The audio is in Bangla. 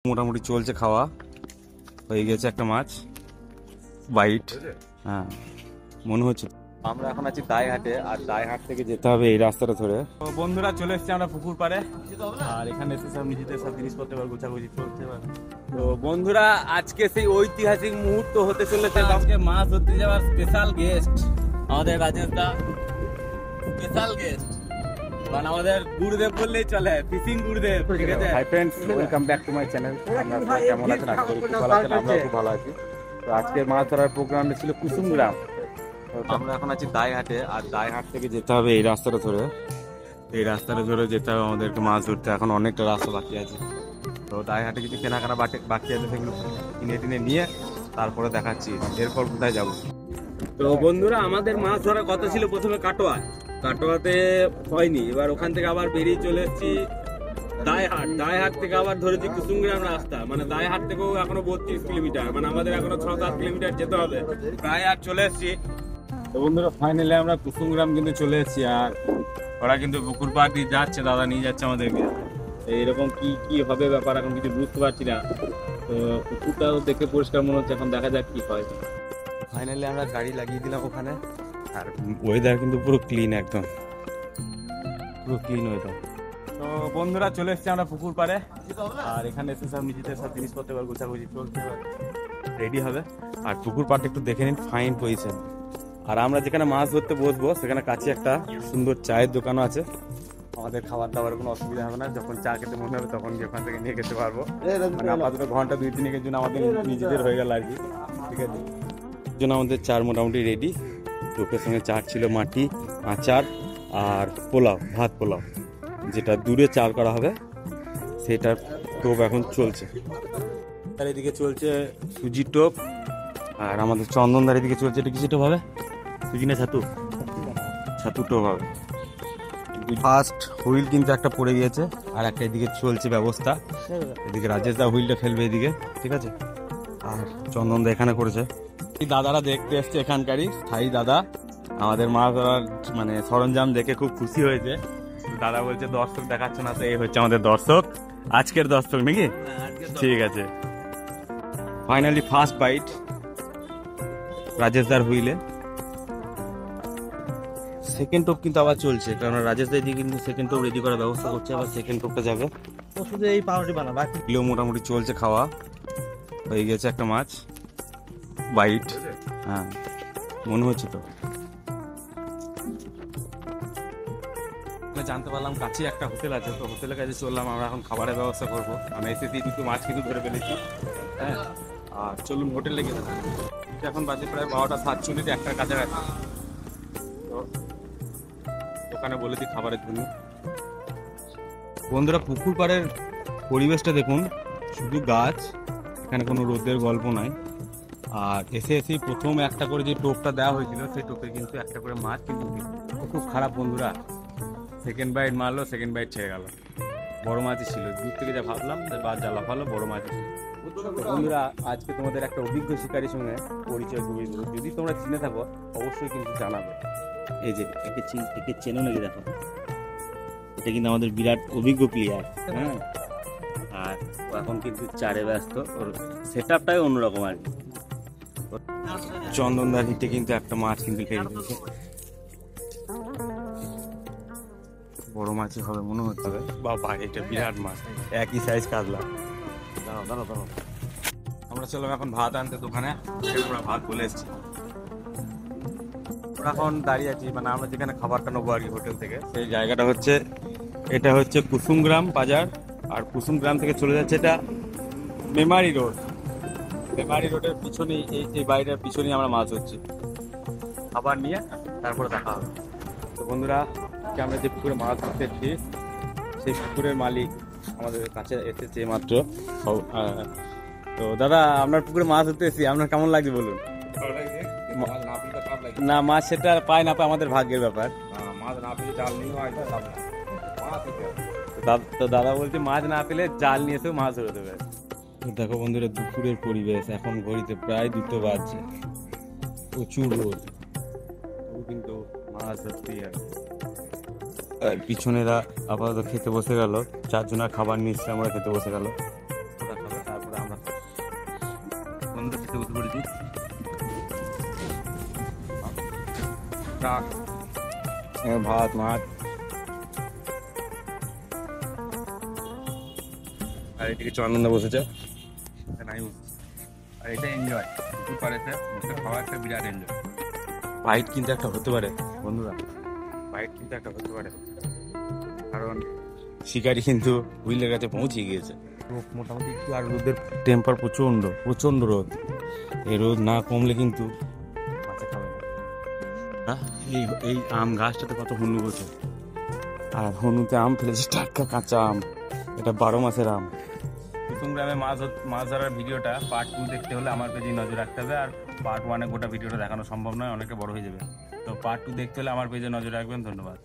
মোটামুটি চলছে, খাওয়া হয়ে গেছে একটা মাছ বাইট। হ্যাঁ মনে হচ্ছে। আমরা এখন আছি দাইহাটে, আর দাইহাট থেকে যেতে হবে এই রাস্তাটা ধরে। তো বন্ধুরা চলে এসেছি আমরা পুকুর পাড়ে, আর এখানে এসে সব নিজেদের সব জিনিসপত্র গোছাগুছি চলছে। তো বন্ধুরা আজকে সেই ঐতিহাসিক মুহূর্ত হতে চলেছে। আজকে মাছ ধরতে যাওয়ার স্পেশাল গেস্ট আমাদের রাজেশ দা, স্পেশাল গেস্ট মানে আমাদের গুরুদেব বললেই চলে, ফিশিং গুরুদেব। ঠিক আছে, hi friends, welcome back to my channel. আপনারা কেমন আছেন? আশা করি খুব ভালো আছেন, আমরাও খুব ভালো আছি। তো আজকে মাছ ধরার প্রোগ্রামটা ছিল কুসুমগ্রাম। আমরা এখন আছি দাইহাটে, আর দাইহাট থেকে যেতে হবে এই রাস্তাটা ধরে। এই রাস্তাটা ধরে যেতে হবে আমাদেরকে মাছ ধরতে। এখন অনেকটা রাস্তা বাকি আছে। তো দাইহাটে কিছু কেনাকাটা বাকি আছে, সেগুলো কিনে টিনে নিয়ে তারপরে দেখাচ্ছি এরপর কোথায় যাব। তো বন্ধুরা আমাদের মাছ ধরার কথা ছিল প্রথমে কাটোয়াতে হয়নি। এবার ওখান থেকে আবার বেরিয়ে চলে এসেছি দাইহাট থেকে আবার ধরেছি কুসুমগ্রাম রাস্তা। মানে দাইহাট থেকেও এখনো 32 কিলোমিটার, মানে আমাদের এখনো 6-7 কিলোমিটার যেতে হবে। প্রায় আর চলে এসেছি। তো বন্ধুরা ফাইনালি আমরা কুসুমগ্রাম কিন্তু চলে এসেছি, আর ওরা কিন্তু পুকুর পাড় দিয়ে যাচ্ছে, দাদা নিয়ে যাচ্ছে আমাদেরকে। এইরকম কি হবে ব্যাপার এখন কিছু বুঝতে পারছি না। তো পুকুরটাও দেখে পরিষ্কার মনে হচ্ছে, এখন দেখা যাক কি হয়। ফাইনালি আমরা গাড়ি লাগিয়ে দিলাম ওখানে, আর ওয়েদার কিন্তু পুরো ক্লিন, একদম পুরো ক্লিন ওয়েদার। তো বন্ধুরা চলে এসেছি আমরা পুকুর পাড়ে, আর এখানে এসে সব নিজেদের সব জিনিসপত্র গোছাগুছি চলছে, রেডি হবে। আর পুকুর পাড়টা একটু দেখে নিন, ফাইন পজিশন। আর আমরা যেখানে মাছ ধরতে বসবো সেখানে কাছে একটা সুন্দর চায়ের দোকানও আছে। আমাদের খাবার দাবার কোনো অসুবিধা হবে না, যখন চা খেতে মনে হবে তখন ওখান থেকে নিয়ে খেতে পারবো। মানে আপাতত ঘন্টা 2-3 জন্য আমাদের নিজেদের হয়ে গেল আর কি। ঠিক আছে, জন্য আমাদের চার মোটামুটি রেডি। টোপের সঙ্গে চার ছিল মাটি, আচার আর পোলাও, ভাত পোলাও, যেটা দূরে চাল করা হবে সেটার টোপ এখন চলছে। তার এদিকে চলছে সুজির টোপ, আর আমাদের চন্দনদার এদিকে চলছে এটা কিছু টোপ হবে, সুজি না ছাতু টোপ হবে। ফার্স্ট হুইল কিন্তু একটা পড়ে গিয়েছে, আর একটা এদিকে চলছে ব্যবস্থা। এদিকে রাজেশ দা হুইলটা ফেলবে এদিকে, ঠিক আছে। আর চন্দনদা এখানে করেছে। দাদারা দেখতে এসছে, এখানকারই স্থায়ী দাদা। আমাদের মাছ ধরার মানে সরঞ্জাম দেখে খুব খুশি হয়েছে। দাদা বলছে দর্শক দেখাচ্ছে না, তো এই হচ্ছে আমাদের দর্শক, আজকের দর্শক নাকি। ঠিক আছে, ফাইনালি ফার্স্ট বাইট রাজেশ দার হুইলে। সেকেন্ড টোপ কিন্তু আবার চলছে, কারণ রাজেশ দা এদিকে কিন্তু সেকেন্ড টোপ রেডি করার ব্যবস্থা করছে। আবার সেকেন্ড টোপটা যাবে, শুধু এই পাউরুটি বানাবা। মোটামুটি চলছে, খাওয়া হয়ে গেছে একটা মাছ বাইট। হ্যাঁ মনে হচ্ছে। তো জানতে পারলাম কাছে একটা হোটেল আছে, তো হোটেলের কাছে চললাম। আমরা এখন খাবারের ব্যবস্থা করবো। আমি এসে দুটো মাছ কিন্তু ধরে ফেলেছি। হ্যাঁ, আর চলুন হোটেলে গেলাম। এখন বাজে প্রায় 12:47, একটার কাছাকাছি। তো ওখানে বলে দিই খাবারের জন্য। বন্ধুরা পুকুর পাড়ের পরিবেশটা দেখুন, শুধু গাছ, এখানে কোনো রোদের গল্প নাই। আর এসে প্রথম একটা করে যে টোপটা দেওয়া হয়েছিল, সেই টোপে কিন্তু একটা করে মাছ কিন্তু খুব খারাপ বন্ধুরা। সেকেন্ড বাইট মারলো, সেকেন্ড বাইট ছেড়ে গেল। বড় মাছই ছিল, দূর থেকে যা ভাবলাম বা যা লাফালো বড় মাছই ছিল। বন্ধুরা আজকে তোমাদের একটা অভিজ্ঞ শিকারীর সঙ্গে পরিচয় করিয়ে দেবো। যদি তোমরা চিনে থাকো অবশ্যই কিন্তু জানাবে। এই যে একে চেনো নাকি দেখো, এটা কিন্তু আমাদের বিরাট অভিজ্ঞ প্লেয়ার। হ্যাঁ, আর এখন কিন্তু চারে ব্যস্ত, ওর সেট আপটাই অন্যরকম আর কি। চন্দনদার হিটে কিন্তু একটা মাছ কিন্তু খেয়ে দিয়েছে, বড় মাছই হবে মনে হতে হবে। বাবা এটা বিরাট মাছ, একই সাইজ কাটলাম। দাঁড়াও আমরা চললাম এখন ভাত আনতে দোকানে। আমরা ভাত বলে এসেছি, এখন দাঁড়িয়ে আছি। মানে আমরা যেখানে খাবারটা নেবো আর কি হোটেল থেকে, সেই জায়গাটা হচ্ছে, এটা হচ্ছে কুসুমগ্রাম বাজার। আর কুসুমগ্রাম থেকে চলে যাচ্ছে এটা মেমারি রোড। মেমারি রোডের পিছনেই এই বাড়িটার পিছনেই আমরা মাছ ধরছি। খাবার নিয়ে তারপরে দেখা হবে। তো বন্ধুরা আমরা যে পুকুরে মাছ ধরতে এসেছি, সেই পুকুরের মালিক আমাদের কাছে এসেছে মাত্র। তো দাদা আপনার পুকুরে মাছ ধরতে এসেছি, আপনার কেমন লাগছে বলুন? না মাছ সেটা পায় না পায় আমাদের ভাগ্যের ব্যাপার। তো দাদা বলছে মাছ না পেলে জাল নিয়ে এসেও মাছ ধরে দেবে। দেখো বন্ধুরা দুপুরের পরিবেশ, এখন ঘড়িতে প্রায় 2টো বাজছে, প্রচুর রোদ, কিন্তু মাছ ধরতেই হবে। পিছনেরা আপাতত খেতে বসে গেল, 4 জনের খাবার নিচ্ছে, আমরা খেতে বসে গেল। ওরা খাবে খেতে বসে পড়েছি। শাক, ভাত, মাছ, আর এদিকে চন্দন বসেছে, আর এটা এনজয় দুপুর পারেছে বসে খাওয়া একটা বিরাট এনজয়। ফাইট কিন্তু একটা হতে পারে বন্ধুরা, ফাইট কিন্তু একটা হতে পারে, কারণ শিকারি কিন্তু হুইলের কাছে পৌঁছে গিয়েছে। মোটামুটি একটু, আর রোদের টেম্পার প্রচণ্ড প্রচণ্ড রোদ, এই রোদ না কমলে কিন্তু মাছে খাবে না। এই এই আম গাছটাতে কত হনু বসে, আর হনুতে আম ফেলেছে, টাটকা কাঁচা আম, এটা 12 মাসের আম। কুসুম গ্রামে মাছ ধরার ভিডিওটা পার্ট 2 দেখতে হলে আমার পেজে নজর রাখতে হবে, আর পার্ট 1 গোটা ভিডিওটা দেখানো সম্ভব নয়, অনেকটা বড় হয়ে যাবে। তো পার্ট 2 দেখতে হলে আমার পেজে নজর রাখবেন। ধন্যবাদ।